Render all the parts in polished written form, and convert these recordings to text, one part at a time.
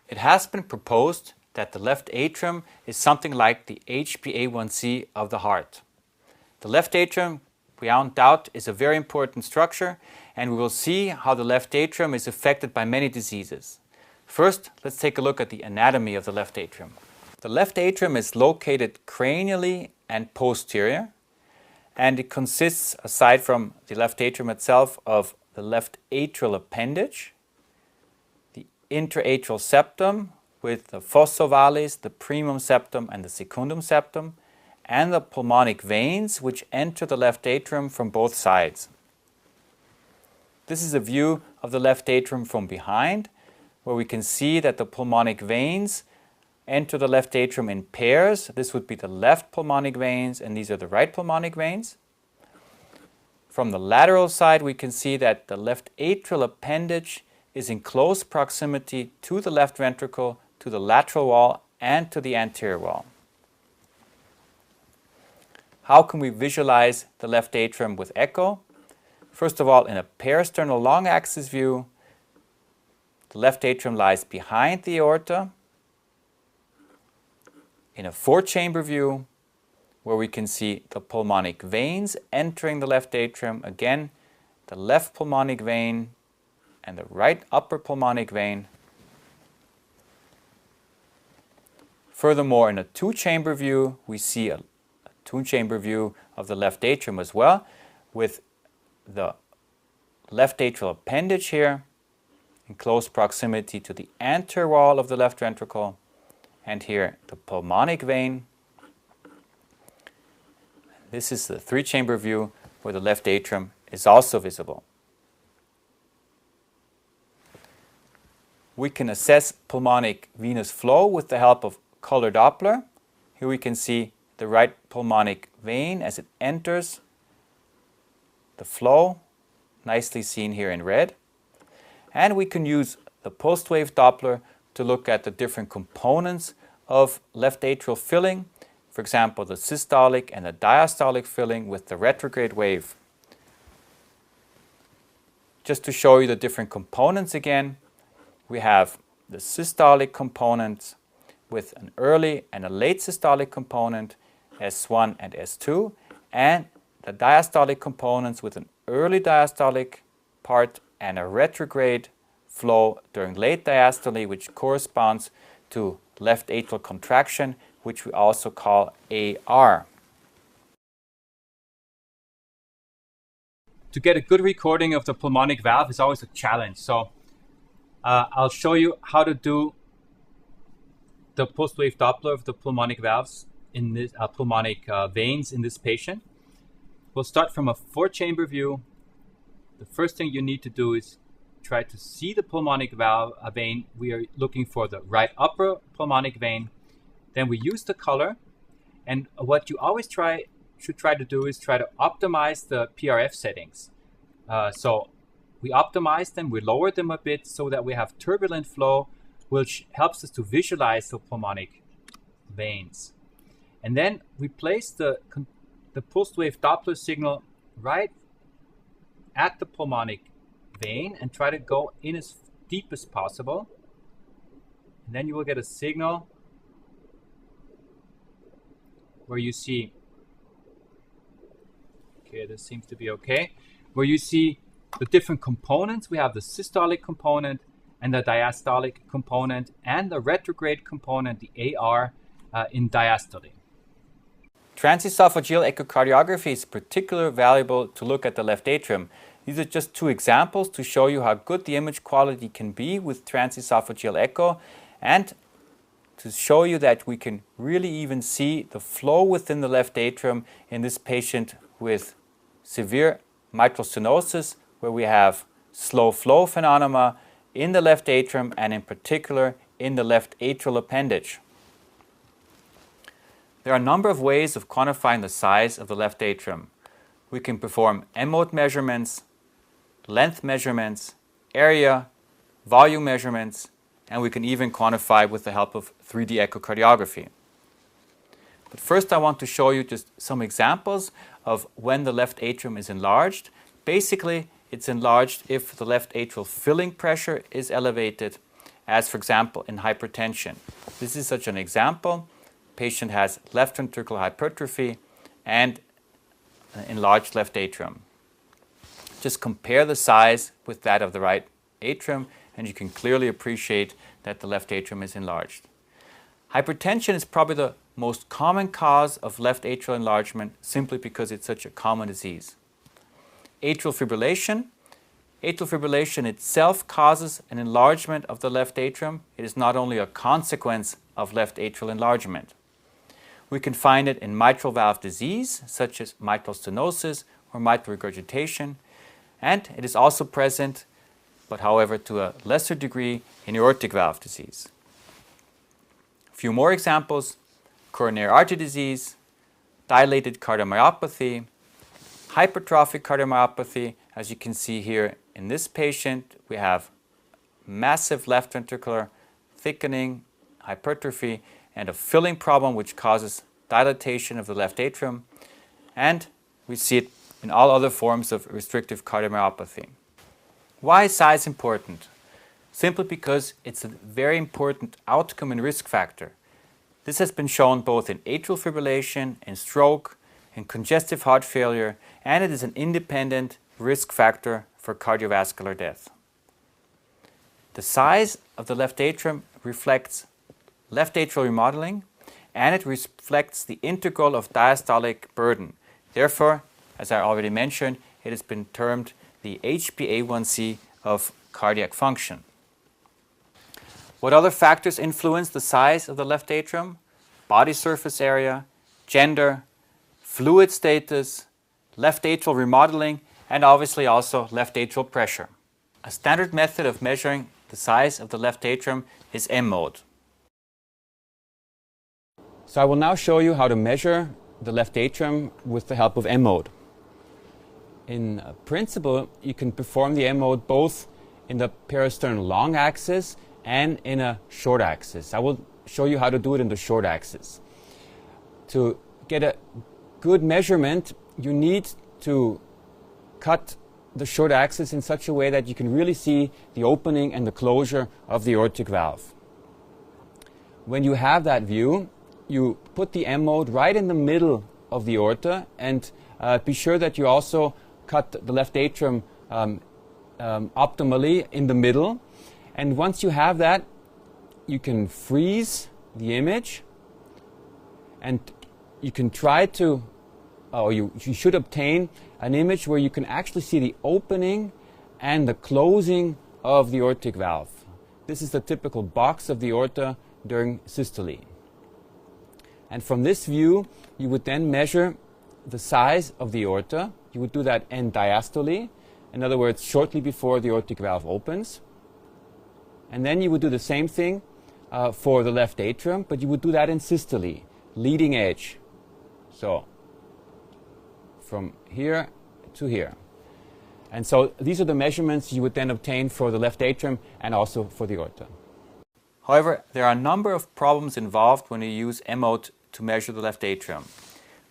It has been proposed that the left atrium is something like the HbA1c of the heart. The left atrium, beyond doubt, is a very important structure, and we will see how the left atrium is affected by many diseases. First, let's take a look at the anatomy of the left atrium. The left atrium is located cranially and posterior, and it consists, aside from the left atrium itself, of the left atrial appendage, the interatrial septum with the fossa valis, the primum septum and the secundum septum, and the pulmonic veins which enter the left atrium from both sides. This is a view of the left atrium from behind, where we can see that the pulmonic veins enter the left atrium in pairs. This would be the left pulmonic veins, and these are the right pulmonic veins. From the lateral side, we can see that the left atrial appendage is in close proximity to the left ventricle, to the lateral wall, and to the anterior wall. How can we visualize the left atrium with echo? First of all, in a parasternal long axis view, the left atrium lies behind the aorta. In a four-chamber view, where we can see the pulmonic veins entering the left atrium, again, the left pulmonic vein and the right upper pulmonic vein. Furthermore, in a two-chamber view, we see a two-chamber view of the left atrium as well, with the left atrial appendage here in close proximity to the anterior wall of the left ventricle, and here the pulmonic vein. This is the three-chamber view where the left atrium is also visible. We can assess pulmonic venous flow with the help of color Doppler. Here we can see the right pulmonic vein as it enters the flow, nicely seen here in red. And we can use the post-wave Doppler to look at the different components of left atrial filling, for example, the systolic and the diastolic filling with the retrograde wave. Just to show you the different components again, we have the systolic components with an early and a late systolic component, S1 and S2, and the diastolic components with an early diastolic part and a retrograde flow during late diastole, which corresponds to left atrial contraction, which we also call AR. To get a good recording of the pulmonic valve is always a challenge. So I'll show you how to do the post-wave Doppler of the pulmonic valves in this pulmonic veins in this patient. We'll start from a four-chamber view. The first thing you need to do is try to see the pulmonic valve vein. We are looking for the right upper pulmonic vein. Then we use the color, and what you always should try to do is try to optimize the PRF settings. So we optimize them, we lower them a bit so that we have turbulent flow, which helps us to visualize the pulmonic veins. And then we place the post-wave Doppler signal right at the pulmonic vein and try to go in as deep as possible. And then you will get a signal where you see, okay, this seems to be okay, where you see the different components. We have the systolic component and the diastolic component and the retrograde component, the AR, in diastole. Transesophageal echocardiography is particularly valuable to look at the left atrium. These are just two examples to show you how good the image quality can be with transesophageal echo, and to show you that we can really even see the flow within the left atrium in this patient with severe mitral stenosis, where we have slow flow phenomena in the left atrium and in particular in the left atrial appendage. There are a number of ways of quantifying the size of the left atrium. We can perform M-mode measurements, length measurements, area, volume measurements, and we can even quantify with the help of 3D echocardiography. But first I want to show you just some examples of when the left atrium is enlarged. Basically, it's enlarged if the left atrial filling pressure is elevated, as for example in hypertension. This is such an example. Patient has left ventricular hypertrophy and an enlarged left atrium. Just compare the size with that of the right atrium and you can clearly appreciate that the left atrium is enlarged. Hypertension is probably the most common cause of left atrial enlargement simply because it's such a common disease. Atrial fibrillation. Atrial fibrillation itself causes an enlargement of the left atrium. It is not only a consequence of left atrial enlargement. We can find it in mitral valve disease, such as mitral stenosis or mitral regurgitation, and it is also present, but however to a lesser degree, in aortic valve disease. A few more examples: coronary artery disease, dilated cardiomyopathy, hypertrophic cardiomyopathy. As you can see here in this patient, we have massive left ventricular thickening, hypertrophy, and a filling problem which causes dilatation of the left atrium. And we see it in all other forms of restrictive cardiomyopathy. Why is size important? Simply because it's a very important outcome and risk factor. This has been shown both in atrial fibrillation, in stroke, in congestive heart failure, and it is an independent risk factor for cardiovascular death. The size of the left atrium reflects left atrial remodeling, and it reflects the integral of diastolic burden. Therefore, as I already mentioned, it has been termed the HbA1c of cardiac function. What other factors influence the size of the left atrium? Body surface area, gender, fluid status, left atrial remodeling, and obviously also left atrial pressure. A standard method of measuring the size of the left atrium is M-mode. So I will now show you how to measure the left atrium with the help of M-mode. In principle, you can perform the M-mode both in the peristernal long axis and in a short axis. I will show you how to do it in the short axis. To get a good measurement, you need to cut the short axis in such a way that you can really see the opening and the closure of the aortic valve. When you have that view, you put the M-mode right in the middle of the aorta and be sure that you also cut the left atrium optimally in the middle. And once you have that, you can freeze the image and you can try to, or you should obtain an image where you can actually see the opening and the closing of the aortic valve. This is the typical box of the aorta during systole. And from this view, you would then measure the size of the aorta. You would do that end diastole, in other words, shortly before the aortic valve opens. And then you would do the same thing for the left atrium, but you would do that in systole, leading edge. So, from here to here. And so these are the measurements you would then obtain for the left atrium and also for the aorta. However, there are a number of problems involved when you use M-mode to measure the left atrium.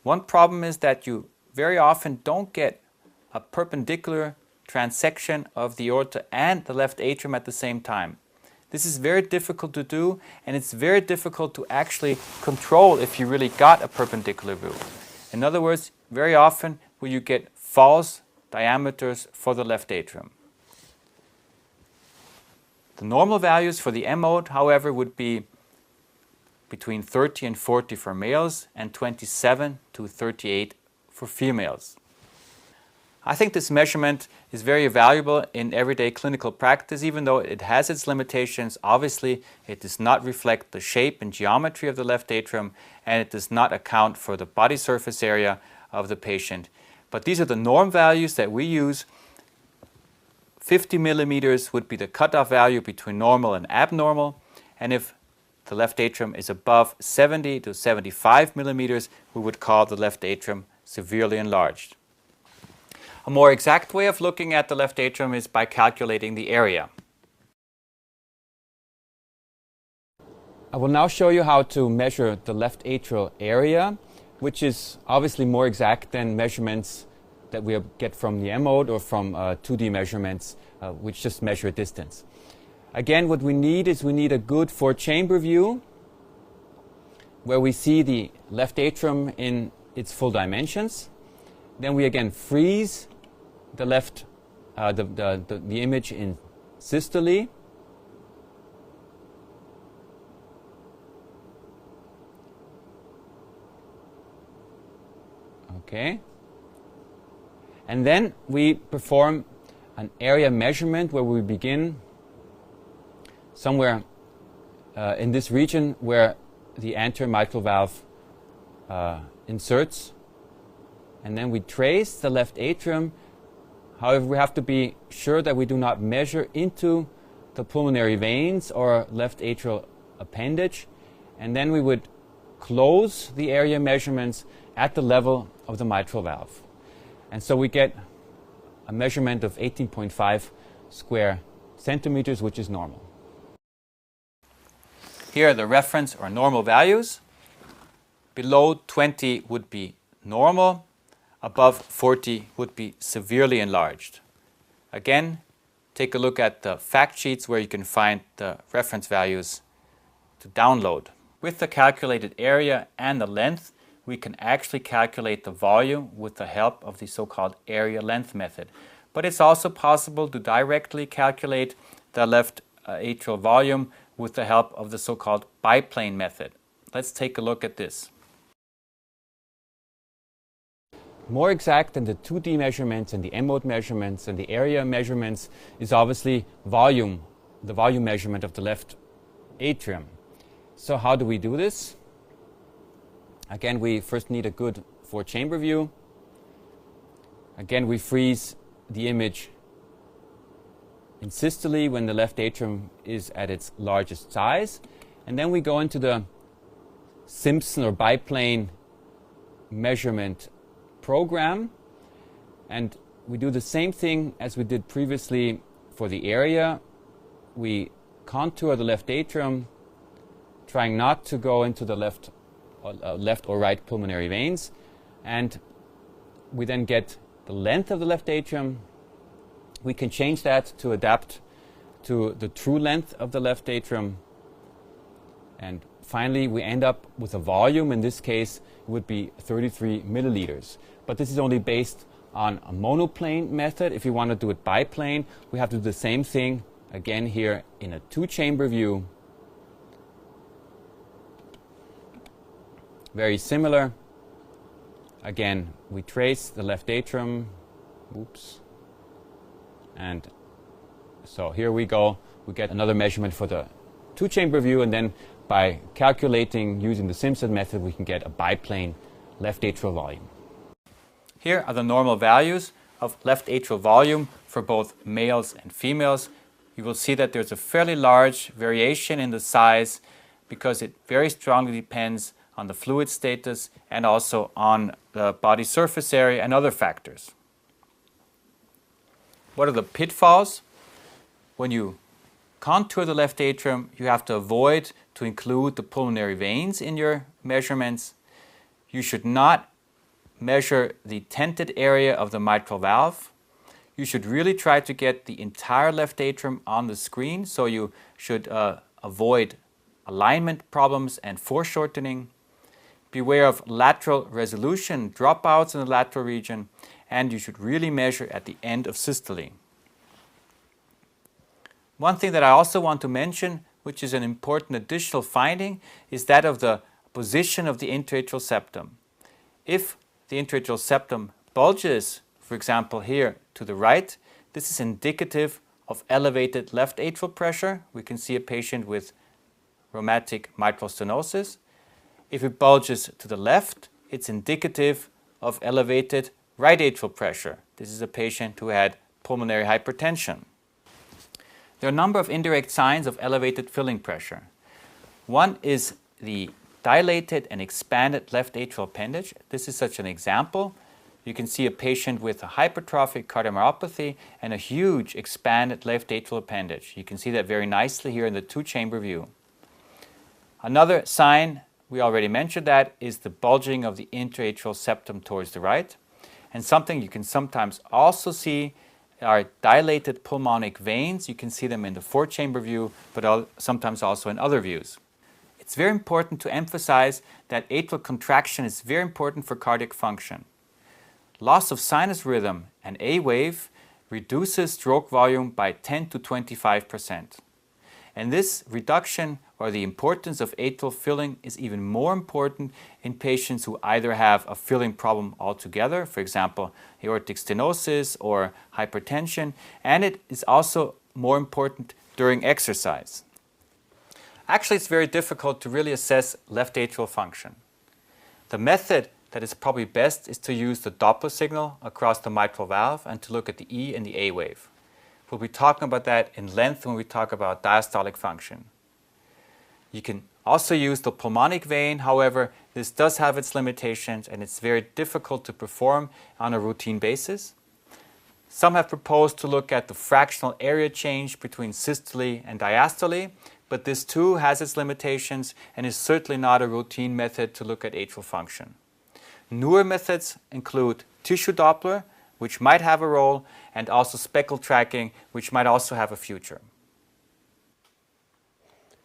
One problem is that you very often don't get a perpendicular transection of the aorta and the left atrium at the same time. This is very difficult to do, and it's very difficult to actually control if you really got a perpendicular view. In other words, very often will you get false diameters for the left atrium. The normal values for the M-mode, however, would be between 30 and 40 for males and 27 to 38 for females. I think this measurement is very valuable in everyday clinical practice, even though it has its limitations. Obviously, it does not reflect the shape and geometry of the left atrium, and it does not account for the body surface area of the patient. But these are the norm values that we use. 50 millimeters would be the cutoff value between normal and abnormal, and if the left atrium is above 70 to 75 millimeters, we would call the left atrium severely enlarged. A more exact way of looking at the left atrium is by calculating the area. I will now show you how to measure the left atrial area, which is obviously more exact than measurements that we get from the M-mode or from 2D measurements, which just measure distance. Again, what we need is a good 4-chamber view where we see the left atrium in its full dimensions. Then we again freeze the image in systole. Okay. And then we perform an area measurement where we begin somewhere in this region where the anterior mitral valve inserts. And then we trace the left atrium. However, we have to be sure that we do not measure into the pulmonary veins or left atrial appendage. And then we would close the area measurements at the level of the mitral valve. And so we get a measurement of 18.5 square centimeters, which is normal. Here are the reference or normal values. Below 20 would be normal. Above 40 would be severely enlarged. Again, take a look at the fact sheets where you can find the reference values to download. With the calculated area and the length, we can actually calculate the volume with the help of the so-called area length method. But it's also possible to directly calculate the left atrial volume with the help of the so-called biplane method. Let's take a look at this. More exact than the 2D measurements and the M-mode measurements and the area measurements is obviously volume, the volume measurement of the left atrium. So how do we do this? Again, we first need a good 4-chamber view. Again, we freeze the image in systole when the left atrium is at its largest size. And then we go into the Simpson or biplane measurement program. And we do the same thing as we did previously for the area. We contour the left atrium, trying not to go into the left or right pulmonary veins, and we then get the length of the left atrium. We can change that to adapt to the true length of the left atrium, and finally we end up with a volume. In this case it would be 33 milliliters, but this is only based on a monoplane method. If you want to do it biplane, we have to do the same thing again here in a 2-chamber view. Very similar. Again, we trace the left atrium. Oops. And so here we go. We get another measurement for the 2-chamber view, and then by calculating using the Simpson method, we can get a biplane left atrial volume. Here are the normal values of left atrial volume for both males and females. You will see that there's a fairly large variation in the size because it very strongly depends on the fluid status and also on the body surface area and other factors. What are the pitfalls? When you contour the left atrium, you have to avoid to include the pulmonary veins in your measurements. You should not measure the tented area of the mitral valve. You should really try to get the entire left atrium on the screen, so you should avoid alignment problems and foreshortening. Beware of lateral resolution, dropouts in the lateral region, and you should really measure at the end of systole. One thing that I also want to mention, which is an important additional finding, is that of the position of the intraatrial septum. If the intraatrial septum bulges, for example here to the right, this is indicative of elevated left atrial pressure. We can see a patient with rheumatic mitral stenosis. If it bulges to the left, it's indicative of elevated right atrial pressure. This is a patient who had pulmonary hypertension. There are a number of indirect signs of elevated filling pressure. One is the dilated and expanded left atrial appendage. This is such an example. You can see a patient with a hypertrophic cardiomyopathy and a huge expanded left atrial appendage. You can see that very nicely here in the 2-chamber view. Another sign, we already mentioned that, is the bulging of the interatrial septum towards the right. And something you can sometimes also see are dilated pulmonic veins. You can see them in the 4-chamber view, but sometimes also in other views. It's very important to emphasize that atrial contraction is very important for cardiac function. Loss of sinus rhythm and A wave reduces stroke volume by 10 to 25%. And this reduction, or the importance of atrial filling, is even more important in patients who either have a filling problem altogether, for example, aortic stenosis or hypertension, and it is also more important during exercise. Actually, it's very difficult to really assess left atrial function. The method that is probably best is to use the Doppler signal across the mitral valve and to look at the E and the A wave. We'll be talking about that in length when we talk about diastolic function. You can also use the pulmonic vein. However, this does have its limitations and it's very difficult to perform on a routine basis. Some have proposed to look at the fractional area change between systole and diastole, but this too has its limitations and is certainly not a routine method to look at atrial function. Newer methods include tissue Doppler, which might have a role, and also speckle tracking, which might also have a future.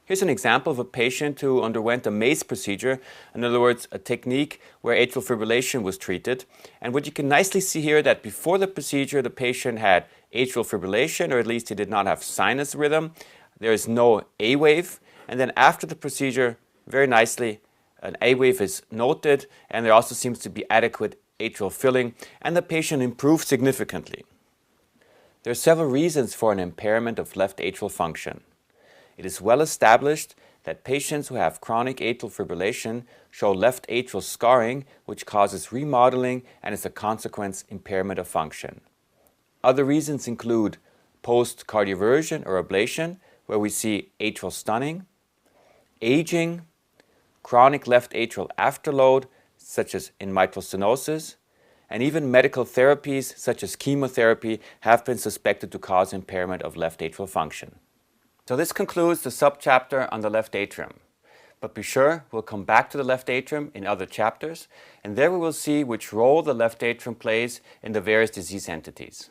Here's an example of a patient who underwent a MACE procedure, in other words, a technique where atrial fibrillation was treated. And what you can nicely see here that before the procedure, the patient had atrial fibrillation, or at least he did not have sinus rhythm. There is no A wave. And then after the procedure, very nicely, an A wave is noted, and there also seems to be adequate atrial filling, and the patient improved significantly. There are several reasons for an impairment of left atrial function. It is well established that patients who have chronic atrial fibrillation show left atrial scarring, which causes remodeling and as a consequence impairment of function. Other reasons include post-cardioversion or ablation, where we see atrial stunning, aging, chronic left atrial afterload, such as in mitral stenosis, and even medical therapies such as chemotherapy have been suspected to cause impairment of left atrial function. So this concludes the subchapter on the left atrium. But be sure we'll come back to the left atrium in other chapters, and there we will see which role the left atrium plays in the various disease entities.